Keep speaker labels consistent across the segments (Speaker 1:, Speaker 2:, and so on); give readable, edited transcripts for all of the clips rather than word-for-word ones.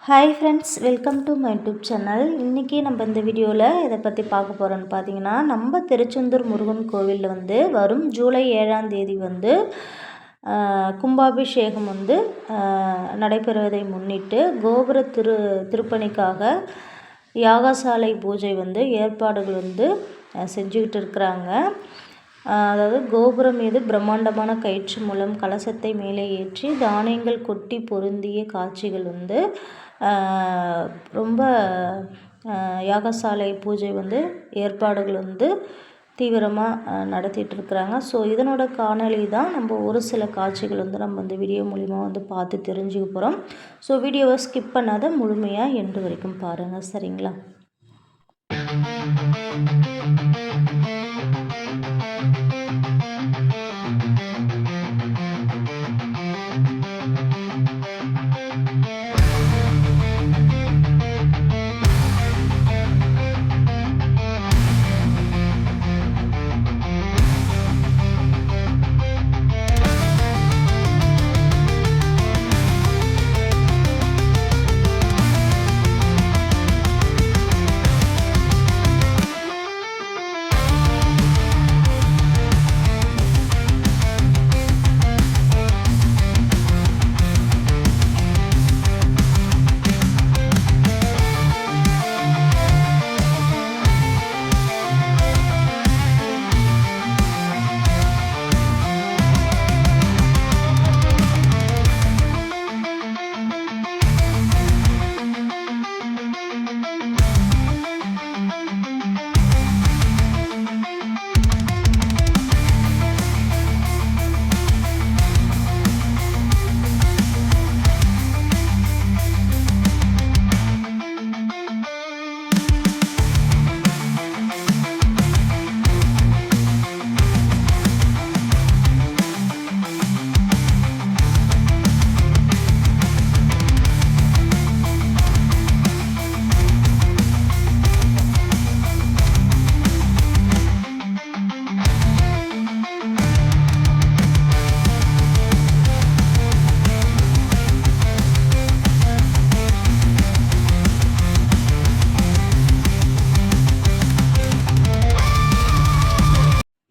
Speaker 1: Hi friends, welcome to my YouTube channel. இன்றைக்கி நம்ம இந்த வீடியோவில் இதை பற்றி பார்க்க போகிறோன்னு பார்த்தீங்கன்னா, நம்ம திருச்செந்தூர் முருகன் கோவிலில் வரும் ஜூலை 7ஆம் தேதி கும்பாபிஷேகம் நடைபெறுவதை முன்னிட்டு கோபுர திருப்பணிக்காக யாகசாலை பூஜை ஏற்பாடுகள் செஞ்சுக்கிட்டு இருக்கிறாங்க. அதாவது கோபுரம் மீது பிரம்மாண்டமான கயிற்று மூலம் கலசத்தை மேலே ஏற்றி தானியங்கள் கொட்டி பொருந்திய காட்சிகள் ரொம்ப யாகசாலை பூஜை ஏற்பாடுகள் தீவிரமாக நடத்திட்டு இருக்கிறாங்க. ஸோ இதனோட காணொளி தான் நம்ம ஒரு சில காட்சிகள் நம்ம இந்த வீடியோ மூலிமா பார்த்து தெரிஞ்சுக்க போகிறோம். ஸோ வீடியோவை ஸ்கிப் பண்ணாத முழுமையாக எண்டு வரைக்கும் பாருங்கள், சரிங்களா?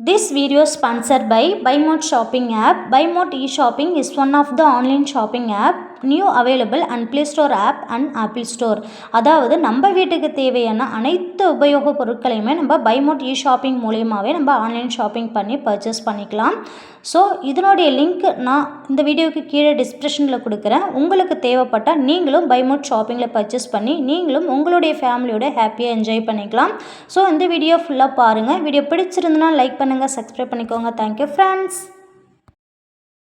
Speaker 1: This video is sponsored by BuyMode shopping app. BuyMode e-shopping is one of the online shopping app new available on Play Store app and Apple Store. அதாவது நம்ம வீட்டுக்கு தேவையான அனைத்து உபயோக பொருட்களையுமே நம்ம BuyMode e-shopping மூலமாவே நம்ம ஆன்லைன் ஷாப்பிங் பண்ணி பர்ச்சேஸ் பண்ணிக்கலாம். ஸோ இதனுடைய லிங்க் நான் இந்த வீடியோவுக்கு கீழே டிஸ்கிரிப்ஷனில் கொடுக்குறேன். உங்களுக்கு தேவைப்பட்டால் நீங்களும் BuyMode ஷாப்பிங்கில் பர்ச்சேஸ் பண்ணி நீங்களும் உங்களுடைய ஃபேமிலியோட ஹாப்பியாக என்ஜாய் பண்ணிக்கலாம். ஸோ இந்த வீடியோ ஃபுல்லாக பாருங்கள். வீடியோ பிடிச்சிருந்தனா லைக் பண்ணுங்கள், சப்ஸ்கிரைப் பண்ணிக்கோங்க. Thank you friends.